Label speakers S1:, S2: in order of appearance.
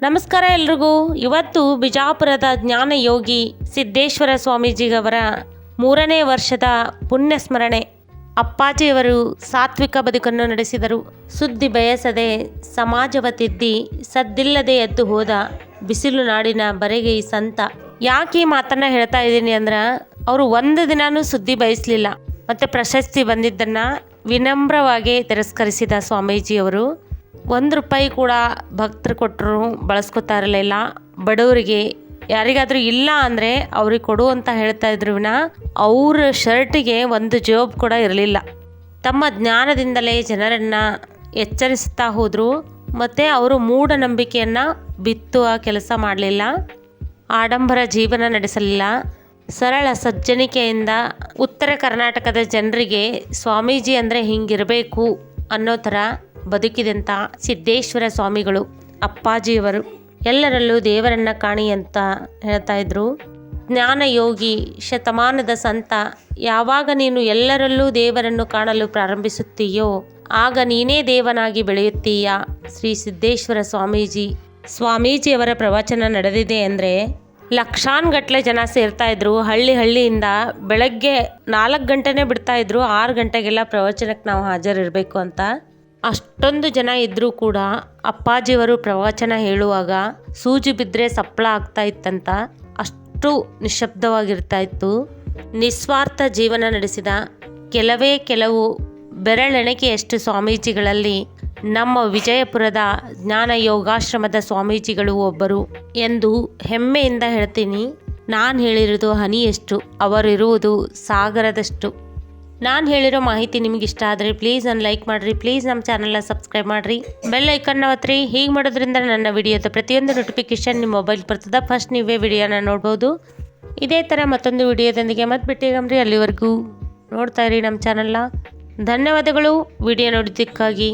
S1: ನಮಸ್ಕಾರ ಎಲ್ರಿಗೂ. ಇವತ್ತು ಬಿಜಾಪುರದ ಜ್ಞಾನಯೋಗಿ ಸಿದ್ದೇಶ್ವರ ಸ್ವಾಮೀಜಿಯವರ 3ನೇ ವರ್ಷದ ಪುಣ್ಯ ಸ್ಮರಣೆ. ಅಪ್ಪಾಜಿಯವರು ಸಾತ್ವಿಕ ಬದುಕನ್ನು ನಡೆಸಿದರು. ಸುದ್ದಿ ಬಯಸದೆ ಸಮಾಜವ ತಿದ್ದಿ ಸದ್ದಿಲ್ಲದೆ ಎದ್ದು ಹೋದ ಬಿಸಿಲು ನಾಡಿನ ಬರೆಗೆ ಈ ಸಂತ. ಯಾಕೆ ಈ ಮಾತನ್ನ ಹೇಳ್ತಾ ಇದ್ದೀನಿ ಅಂದ್ರೆ, ಅವರು ಒಂದು ದಿನಾನೂ ಸುದ್ದಿ ಬಯಸಲಿಲ್ಲ. ಮತ್ತೆ ಪ್ರಶಸ್ತಿ ಬಂದಿದ್ದನ್ನು ವಿನಮ್ರವಾಗಿ ತಿರಸ್ಕರಿಸಿದ ಸ್ವಾಮೀಜಿಯವರು 1 ರೂಪಾಯಿ ಕೂಡ ಭಕ್ತರು ಕೊಟ್ಟರು ಬಳಸ್ಕೊತಾ ಇರಲಿಲ್ಲ. ಬಡವರಿಗೆ ಯಾರಿಗಾದರೂ ಇಲ್ಲ ಅಂದರೆ ಅವ್ರಿಗೆ ಕೊಡು ಅಂತ ಹೇಳ್ತಾ ಇದ್ರು ವಿನ ಅವ್ರ ಶರ್ಟಿಗೆ ಒಂದು ಜೋಬ್ ಕೂಡ ಇರಲಿಲ್ಲ. ತಮ್ಮ ಜ್ಞಾನದಿಂದಲೇ ಜನರನ್ನು ಎಚ್ಚರಿಸ್ತಾ ಹೋದರು. ಮತ್ತು ಅವರು ಮೂಢನಂಬಿಕೆಯನ್ನು ಬಿತ್ತುವ ಕೆಲಸ ಮಾಡಲಿಲ್ಲ. ಆಡಂಬರ ಜೀವನ ನಡೆಸಲಿಲ್ಲ. ಸರಳ ಸಜ್ಜನಿಕೆಯಿಂದ ಉತ್ತರ ಕರ್ನಾಟಕದ ಜನರಿಗೆ ಸ್ವಾಮೀಜಿ ಅಂದರೆ ಹಿಂಗಿರಬೇಕು ಅನ್ನೋ ಥರ ಬದುಕಿದಂಥ ಸಿದ್ದೇಶ್ವರ ಸ್ವಾಮಿಗಳು ಅಪ್ಪಾಜಿಯವರು. ಎಲ್ಲರಲ್ಲೂ ದೇವರನ್ನ ಕಾಣಿ ಅಂತ ಹೇಳ್ತಾ ಇದ್ರು. ಜ್ಞಾನಯೋಗಿ, ಶತಮಾನದ ಸಂತ. ಯಾವಾಗ ನೀನು ಎಲ್ಲರಲ್ಲೂ ದೇವರನ್ನು ಕಾಣಲು ಪ್ರಾರಂಭಿಸುತ್ತೀಯೋ ಆಗ ನೀನೇ ದೇವನಾಗಿ ಬೆಳೆಯುತ್ತೀಯ. ಶ್ರೀ ಸಿದ್ದೇಶ್ವರ ಸ್ವಾಮೀಜಿಯವರ ಪ್ರವಚನ ನಡೆದಿದೆ ಅಂದರೆ ಲಕ್ಷಾನುಗಟ್ಟಲೆ ಜನ ಸೇರ್ತಾ ಇದ್ರು. ಹಳ್ಳಿಯಿಂದ ಬೆಳಗ್ಗೆ 4 ಗಂಟೆನೇ ಬಿಡ್ತಾ ಇದ್ರು. 6 ಗಂಟೆಗೆಲ್ಲ ಪ್ರವಚನಕ್ಕೆ ನಾವು ಹಾಜರಿರಬೇಕು ಅಂತ. ಅಷ್ಟೊಂದು ಜನ ಇದ್ದರೂ ಕೂಡ ಅಪ್ಪಾಜಿಯವರು ಪ್ರವಚನ ಹೇಳುವಾಗ ಸೂಜಿ ಬಿದ್ದರೆ ಸಪ್ಪಳ ಆಗ್ತಾ ಇತ್ತಂತ. ಅಷ್ಟು ನಿಶಬ್ದವಾಗಿರ್ತಾ ಇತ್ತು. ನಿಸ್ವಾರ್ಥ ಜೀವನ ನಡೆಸಿದ ಕೆಲವು ಬೆರಳೆಣಿಕೆಯಷ್ಟು ಸ್ವಾಮೀಜಿಗಳಲ್ಲಿ ನಮ್ಮ ವಿಜಯಪುರದ ಜ್ಞಾನ ಯೋಗಾಶ್ರಮದ ಸ್ವಾಮೀಜಿಗಳು ಒಬ್ಬರು ಎಂದು ಹೆಮ್ಮೆಯಿಂದ ಹೇಳ್ತೀನಿ. ನಾನು ಹೇಳಿರೋದು ಹನಿಯಷ್ಟು, ಅವರಿರುವುದು ಸಾಗರದಷ್ಟು. ನಾನು ಹೇಳಿರೋ ಮಾಹಿತಿ ನಿಮ್ಗೆ ಇಷ್ಟ ಆದರೆ ಪ್ಲೀಸ್ ನನ್ನ ಲೈಕ್ ಮಾಡಿರಿ. ಪ್ಲೀಸ್ ನಮ್ಮ ಚಾನಲ್ನ ಸಬ್ಸ್ಕ್ರೈಬ್ ಮಾಡಿರಿ. ಬೆಲ್ ಐಕನ್ನ ಒತ್ತಿರಿ. ಹೀಗೆ ಮಾಡೋದ್ರಿಂದ ನನ್ನ ವಿಡಿಯೋದ ಪ್ರತಿಯೊಂದು ನೋಟಿಫಿಕೇಷನ್ ನಿಮ್ಮ ಮೊಬೈಲ್ ಬರ್ತದೆ. ಫಸ್ಟ್ ನೀವೇ ವಿಡಿಯೋನ ನೋಡ್ಬೋದು. ಇದೇ ಥರ ಮತ್ತೊಂದು ವಿಡಿಯೋದೊಂದಿಗೆ ಮತ್ತೆ ಬಿಟ್ಟಿಗಮ್ರಿ. ಅಲ್ಲಿವರೆಗೂ ನೋಡ್ತಾ ಇರಿ ನಮ್ಮ ಚಾನಲ್ನ. ಧನ್ಯವಾದಗಳು ವಿಡಿಯೋ ನೋಡಿದ್ದಕ್ಕಾಗಿ.